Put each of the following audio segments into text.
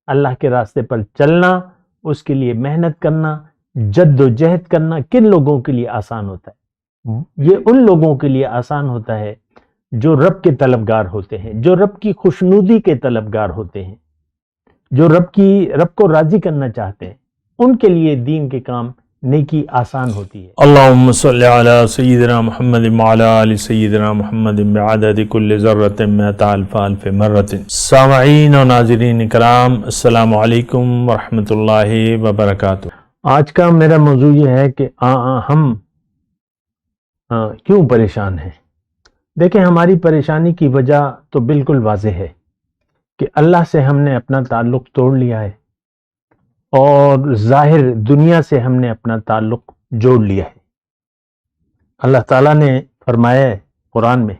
اللہ کے راستے پر چلنا، اس کے لیے محنت کرنا، جد و جہد کرنا کن لوگوں کے لیے آسان ہوتا ہے؟ یہ ان لوگوں کے لیے آسان ہوتا ہے جو رب کے طلبگار ہوتے ہیں، جو رب کی خوشنودی کے طلبگار ہوتے ہیں، جو رب کو راضی کرنا چاہتے ہیں، ان کے لیے دین کے کام، نیکی آسان ہوتی ہے۔ اللہم صلی علی سیدنا محمد وعلی آل سیدنا محمد بعدد کل ذرۃ مئۃ الف مرۃ۔ سامعین و ناظرین کرام، السلام علیکم ورحمۃ اللہ وبرکاتہ۔ آج کا میرا موضوع یہ ہے کہ ہم کیوں پریشان ہیں۔ دیکھیں، ہماری پریشانی کی وجہ تو بالکل واضح ہے کہ اللہ سے ہم نے اپنا تعلق توڑ لیا ہے اور ظاہر دنیا سے ہم نے اپنا تعلق جوڑ لیا ہے۔ اللہ تعالیٰ نے فرمایا ہے قرآن میں،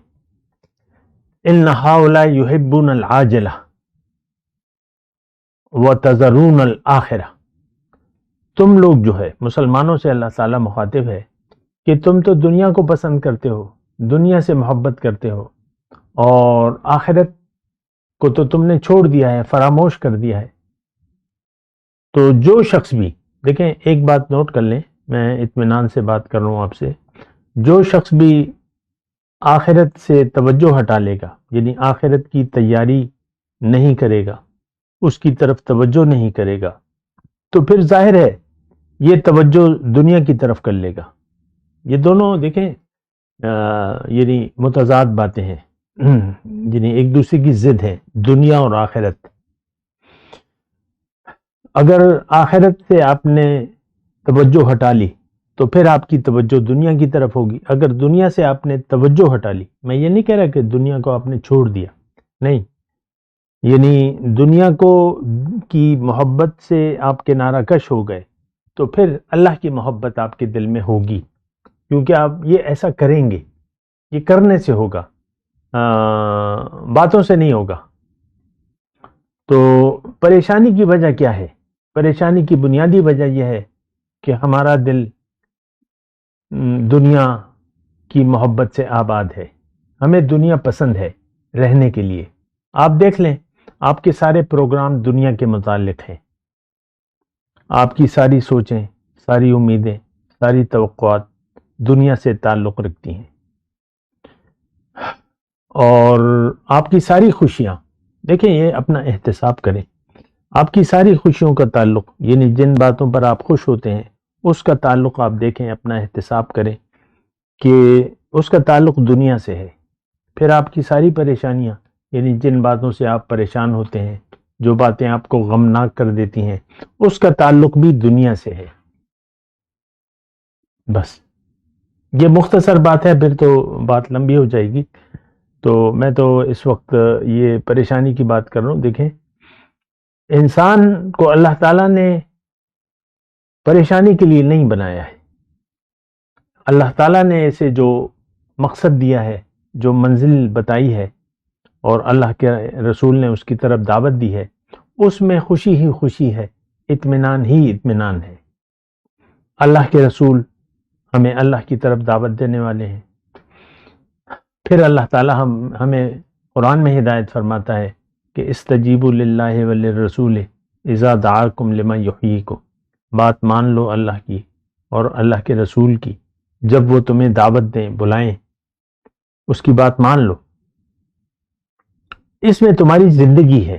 ان ہؤلاء یحبون العاجلہ وتذرون الآخرہ۔ تم لوگ جو ہے مسلمانوں سے اللہ تعالیٰ مخاطب ہے کہ تم تو دنیا کو پسند کرتے ہو، دنیا سے محبت کرتے ہو، اور آخرت کو تو تم نے چھوڑ دیا ہے، فراموش کر دیا ہے۔ تو جو شخص بھی، دیکھیں ایک بات نوٹ کر لیں، میں اطمینان سے بات کر رہا ہوں آپ سے، جو شخص بھی آخرت سے توجہ ہٹا لے گا، یعنی آخرت کی تیاری نہیں کرے گا، اس کی طرف توجہ نہیں کرے گا، تو پھر ظاہر ہے یہ توجہ دنیا کی طرف کر لے گا۔ یہ دونوں دیکھیں یعنی متضاد باتیں ہیں، یعنی ایک دوسرے کی ضد ہے، دنیا اور آخرت۔ اگر آخرت سے آپ نے توجہ ہٹا لی تو پھر آپ کی توجہ دنیا کی طرف ہوگی۔ اگر دنیا سے آپ نے توجہ ہٹا لی، میں یہ نہیں کہہ رہا کہ دنیا کو آپ نے چھوڑ دیا، نہیں، یعنی دنیا کی محبت سے آپ کنارہ کش ہو گئے تو پھر اللہ کی محبت آپ کے دل میں ہوگی، کیونکہ آپ یہ ایسا کریں گے، یہ کرنے سے ہوگا، باتوں سے نہیں ہوگا۔ تو پریشانی کی وجہ کیا ہے؟ پریشانی کی بنیادی وجہ یہ ہے کہ ہمارا دل دنیا کی محبت سے آباد ہے، ہمیں دنیا پسند ہے رہنے کے لیے۔ آپ دیکھ لیں، آپ کے سارے پروگرام دنیا کے متعلق ہیں، آپ کی ساری سوچیں، ساری امیدیں، ساری توقعات دنیا سے تعلق رکھتی ہیں، اور آپ کی ساری خوشیاں، دیکھیں یہ اپنا احتساب کریں، آپ کی ساری خوشیوں کا تعلق، یعنی جن باتوں پر آپ خوش ہوتے ہیں اس کا تعلق آپ دیکھیں، اپنا احتساب کریں کہ اس کا تعلق دنیا سے ہے۔ پھر آپ کی ساری پریشانیاں، یعنی جن باتوں سے آپ پریشان ہوتے ہیں، جو باتیں آپ کو غمناک کر دیتی ہیں، اس کا تعلق بھی دنیا سے ہے۔ بس یہ مختصر بات ہے، پھر تو بات لمبی ہو جائے گی، تو میں تو اس وقت یہ پریشانی کی بات کر رہا ہوں۔ دیکھیں، انسان کو اللہ تعالیٰ نے پریشانی کے لیے نہیں بنایا ہے۔ اللہ تعالیٰ نے اسے جو مقصد دیا ہے، جو منزل بتائی ہے، اور اللہ کے رسول نے اس کی طرف دعوت دی ہے، اس میں خوشی ہی خوشی ہے، اطمینان ہی اطمینان ہے۔ اللہ کے رسول ہمیں اللہ کی طرف دعوت دینے والے ہیں۔ پھر اللہ تعالیٰ ہمیں قرآن میں ہدایت فرماتا ہے کہ استجیبوا للہ وللرسول اذا دعاکم لما یحییکم، بات مان لو اللہ کی اور اللہ کے رسول کی، جب وہ تمہیں دعوت دیں، بلائیں، اس کی بات مان لو۔ اس میں تمہاری زندگی ہے،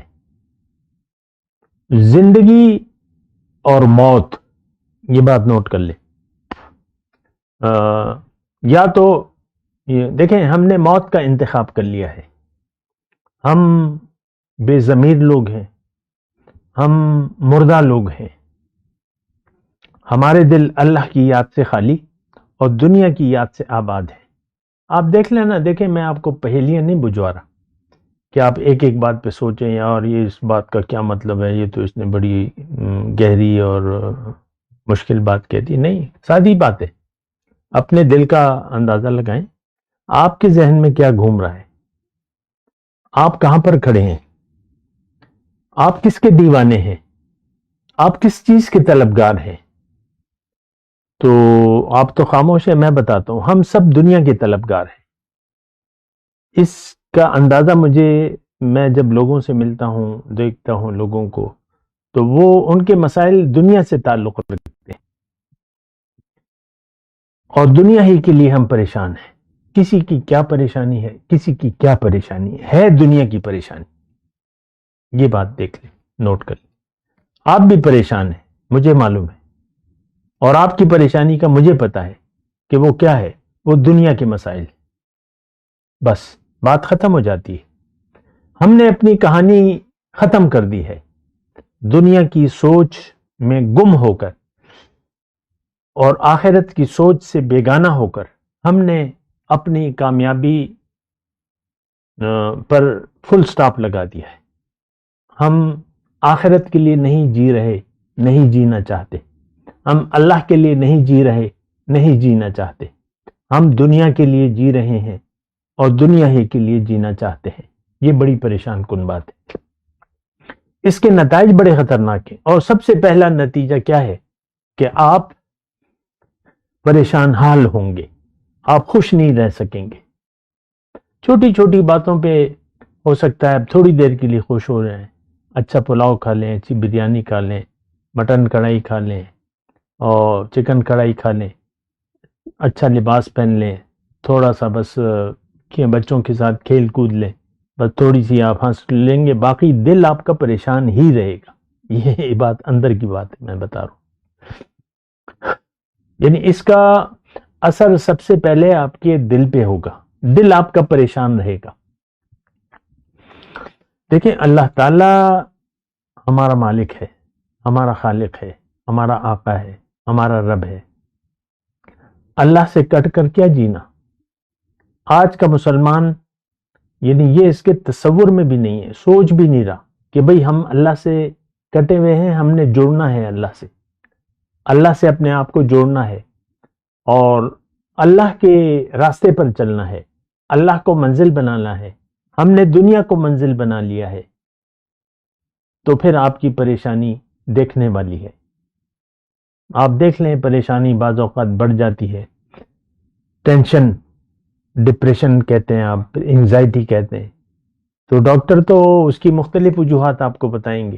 زندگی اور موت، یہ بات نوٹ کر لیں۔ یا تو دیکھیں، ہم نے موت کا انتخاب کر لیا ہے، ہم بے ضمیر لوگ ہیں، ہم مردہ لوگ ہیں، ہمارے دل اللہ کی یاد سے خالی اور دنیا کی یاد سے آباد ہے۔ آپ دیکھ لینا، دیکھیں میں آپ کو پہیلیاں نہیں بجھوا رہا کہ آپ ایک ایک بات پہ سوچیں اور یہ اس بات کا کیا مطلب ہے، یہ تو اس نے بڑی گہری اور مشکل بات کہتی، نہیں، سادی بات ہے۔ اپنے دل کا اندازہ لگائیں، آپ کے ذہن میں کیا گھوم رہا ہے، آپ کہاں پر کھڑے ہیں، آپ کس کے دیوانے ہیں، آپ کس چیز کے طلبگار ہیں۔ تو آپ تو خاموش ہیں، میں بتاتا ہوں، ہم سب دنیا کے طلبگار ہیں۔ اس کا اندازہ میں جب لوگوں سے ملتا ہوں، دیکھتا ہوں لوگوں کو، تو وہ ان کے مسائل دنیا سے تعلق رکھتے ہیں، اور دنیا ہی کے لیے ہم پریشان ہیں. کسی کی کیا پریشانی ہے، کسی کی کیا پریشانی ہے دنیا کی پریشانی. یہ بات دیکھ لیں، نوٹ کر لیں. آپ بھی پریشان ہیں، مجھے معلوم ہے، اور آپ کی پریشانی کا مجھے پتا ہے کہ وہ کیا ہے. وہ دنیا کے مسائل. بس بات ختم ہو جاتی ہے. ہم نے اپنی کہانی ختم کر دی ہے. دنیا کی سوچ میں گم ہو کر اور آخرت کی سوچ سے بیگانہ ہو کر ہم نے اپنی کامیابی پر فل سٹاپ لگا دیا ہے. ہم آخرت کے لیے نہیں جی رہے، نہیں جینا چاہتے. ہم اللہ کے لیے نہیں جی رہے، نہیں جینا چاہتے. ہم دنیا کے لیے جی رہے ہیں اور دنیا ہی کے لیے جینا چاہتے ہیں. یہ بڑی پریشان کن بات ہے. اس کے نتائج بڑے خطرناک ہیں، اور سب سے پہلا نتیجہ کیا ہے کہ آپ پریشان حال ہوں گے، آپ خوش نہیں رہ سکیں گے. چھوٹی چھوٹی باتوں پہ ہو سکتا ہے اب تھوڑی دیر کے لیے خوش ہو رہے ہیں. اچھا پلاؤ کھا لیں، اچھی بریانی کھا لیں، مٹن کڑھائی کھا لیں اور چکن کڑھائی کھا لیں، اچھا لباس پہن لیں، تھوڑا سا بس بچوں کے ساتھ کھیل کود لیں، بس تھوڑی سی آپ ہنس لیں گے، باقی دل آپ کا پریشان ہی رہے گا. یہ بات اندر کی بات ہے، میں بتا رہا ہوں. یعنی اس کا اثر سب سے پہلے آپ کے دل پہ ہوگا. دل آپ کا پریشان رہے گا. دیکھیں، اللہ تعالی ہمارا مالک ہے، ہمارا خالق ہے، ہمارا آقا ہے، ہمارا رب ہے. اللہ سے کٹ کر کیا جینا؟ آج کا مسلمان یعنی یہ اس کے تصور میں بھی نہیں ہے، سوچ بھی نہیں رہا کہ بھئی ہم اللہ سے کٹے ہوئے ہیں. ہم نے جوڑنا ہے اللہ سے اپنے آپ کو جوڑنا ہے اور اللہ کے راستے پر چلنا ہے، اللہ کو منزل بنانا ہے. ہم نے دنیا کو منزل بنا لیا ہے، تو پھر آپ کی پریشانی دیکھنے والی ہے. آپ دیکھ لیں، پریشانی بعض اوقات بڑھ جاتی ہے. ٹینشن، ڈپریشن کہتے ہیں آپ، انگزائٹی کہتے ہیں. تو ڈاکٹر تو اس کی مختلف وجوہات آپ کو بتائیں گے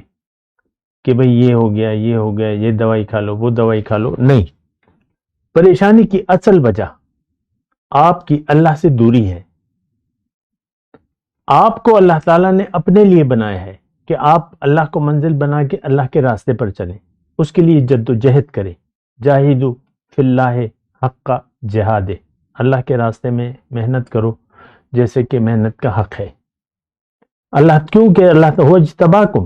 کہ بھئی یہ ہو گیا، یہ ہو گیا، یہ دوائی کھا لو، وہ دوائی کھا لو. نہیں، پریشانی کی اصل وجہ آپ کی اللہ سے دوری ہے. آپ کو اللہ تعالیٰ نے اپنے لیے بنایا ہے کہ آپ اللہ کو منزل بنا کے اللہ کے راستے پر چلیں، اس کے لیے جد و جہد کریں. جاہدوا فی اللہ حق جہاد، اللہ کے راستے میں محنت کرو جیسے کہ محنت کا حق ہے. کیونکہ اللہ هو اجتباکم،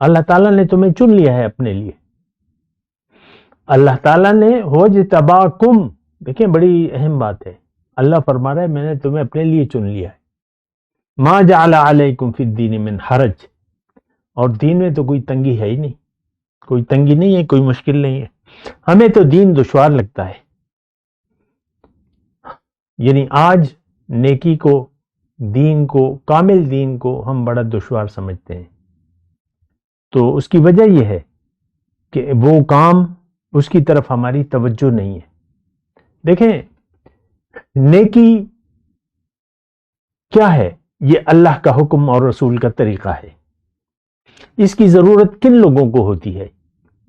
اللہ تعالیٰ نے تمہیں چن لیا ہے اپنے لیے. اللہ تعالیٰ نے هو اجتباکم، دیکھیں بڑی اہم بات ہے. اللہ فرما رہا ہے میں نے تمہیں اپنے لیے چن لیا ہے. ما جعل علیکم فی الدین من حرج، اور دین میں تو کوئی تنگی ہے ہی نہیں، کوئی تنگی نہیں ہے، کوئی مشکل نہیں ہے. ہمیں تو دین دشوار لگتا ہے. یعنی آج نیکی کو، دین کو، کامل دین کو ہم بڑا دشوار سمجھتے ہیں. تو اس کی وجہ یہ ہے کہ وہ کام، اس کی طرف ہماری توجہ نہیں ہے. دیکھیں، نیکی کیا ہے؟ یہ اللہ کا حکم اور رسول کا طریقہ ہے. اس کی ضرورت کن لوگوں کو ہوتی ہے؟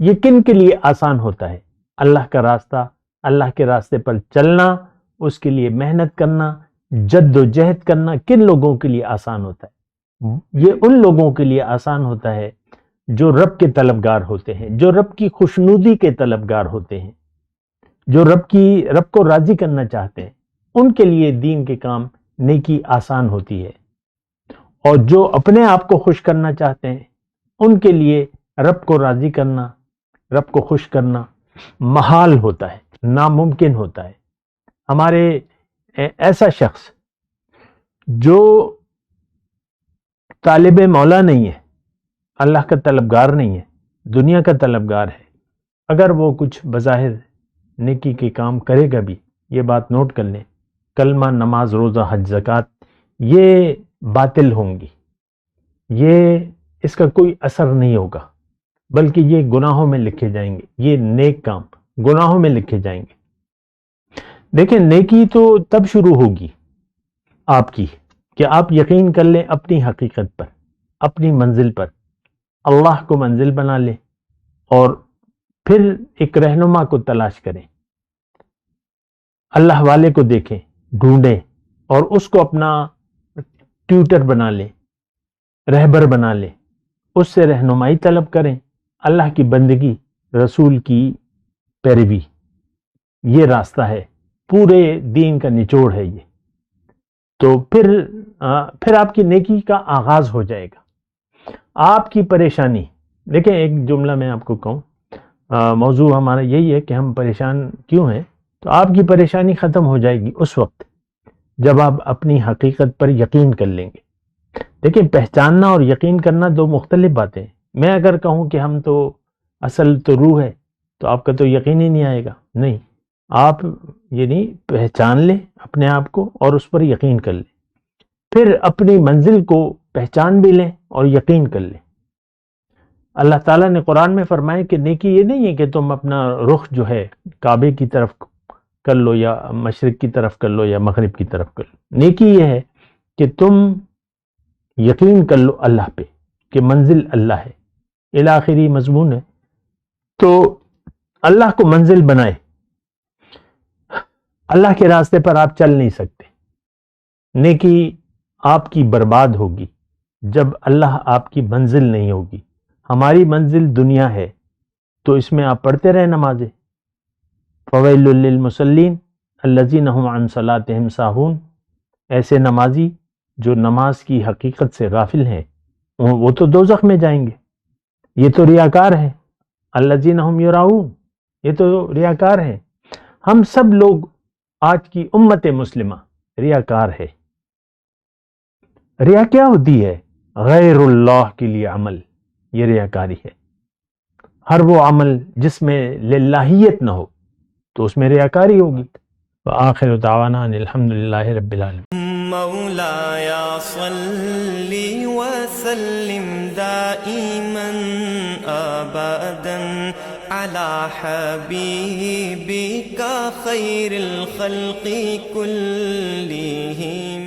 یہ کن کے لیے آسان ہوتا ہے؟ اللہ کا راستہ، اللہ کے راستے پر چلنا، اس کے لیے محنت کرنا، جد و جہد کرنا کن لوگوں کے لیے آسان ہوتا ہے؟ یہ ان لوگوں کے لیے آسان ہوتا ہے جو رب کے طلبگار ہوتے ہیں، جو رب کی خوشنودی کے طلبگار ہوتے ہیں، جو رب کو راضی کرنا چاہتے ہیں. ان کے لیے دین کے کام، نیکی آسان ہوتی ہے. اور جو اپنے آپ کو خوش کرنا چاہتے ہیں ان کے لیے رب کو راضی کرنا، رب کو خوش کرنا محال ہوتا ہے، ناممکن ہوتا ہے. ہمارے ایسا شخص جو طالب مولا نہیں ہے، اللہ کا طلبگار نہیں ہے، دنیا کا طلبگار ہے، اگر وہ کچھ بظاہر نیکی کے کام کرے گا بھی، یہ بات نوٹ کر لیں، کلمہ، نماز، روزہ، حج، زکوٰۃ، یہ باطل ہوں گی، یہ اس کا کوئی اثر نہیں ہوگا، بلکہ یہ گناہوں میں لکھے جائیں گے. یہ نیک کام گناہوں میں لکھے جائیں گے. دیکھیں، نیکی تو تب شروع ہوگی آپ کی کہ آپ یقین کر لیں اپنی حقیقت پر، اپنی منزل پر اللہ کو منزل بنا لیں اور پھر ایک رہنما کو تلاش کریں، اللہ والے کو دیکھیں، ڈھونڈیں اور اس کو اپنا ٹیوٹر بنا لیں، رہبر بنا لیں، اس سے رہنمائی طلب کریں، اللہ کی بندگی، رسول کی پیروی، یہ راستہ ہے، پورے دین کا نچوڑ ہے یہ۔ تو پھر آپ کی نیکی کا آغاز ہو جائے گا۔ آپ کی پریشانی، دیکھیں ایک جملہ میں آپ کو کہوں، موضوع ہمارا یہی ہے کہ ہم پریشان کیوں ہیں، تو آپ کی پریشانی ختم ہو جائے گی اس وقت جب آپ اپنی حقیقت پر یقین کر لیں گے۔ دیکھیں پہچاننا اور یقین کرنا دو مختلف باتیں ہیں۔ میں اگر کہوں کہ ہم تو اصل تو روح ہے تو آپ کا تو یقین ہی نہیں آئے گا، نہیں، آپ یعنی پہچان لیں اپنے آپ کو اور اس پر یقین کر لیں، پھر اپنی منزل کو پہچان بھی لیں اور یقین کر لیں۔ اللہ تعالیٰ نے قرآن میں فرمایا کہ نیکی یہ نہیں ہے کہ تم اپنا رخ جو ہے کعبے کی طرف کر لو یا مشرق کی طرف کر لو یا مغرب کی طرف کر لو۔ نیکی یہ ہے کہ تم یقین کر لو اللہ پہ کہ منزل اللہ ہے، الاخری مضمون ہے۔ تو اللہ کو منزل بنائے، اللہ کے راستے پر آپ چل نہیں سکتے، نیکی آپ کی برباد ہوگی جب اللہ آپ کی منزل نہیں ہوگی۔ ہماری منزل دنیا ہے تو اس میں آپ پڑھتے رہے نمازیں، فویل للمصلین الذین هم عن صلاتهم ساہون، ایسے نمازی جو نماز کی حقیقت سے غافل ہیں وہ تو دوزخ میں جائیں گے۔ یہ تو ریاکار ہیں، الذین هم یراؤون، یہ تو ریاکار ہیں۔ ہم سب لوگ آج کی امت مسلمہ ریاکار ہے۔ ریا کیا ہوتی ہے؟ غیر اللہ کے لیے عمل، یہ ریاکاری ہے۔ ہر وہ عمل جس میں للہیت نہ ہو تو اس میں ریاکاری ہوگی۔ وآخر دعوانا ان الحمدللہ رب العالمین۔ مولاي صل وسلم دائما ابدا على حبيبك خير الخلق كلهم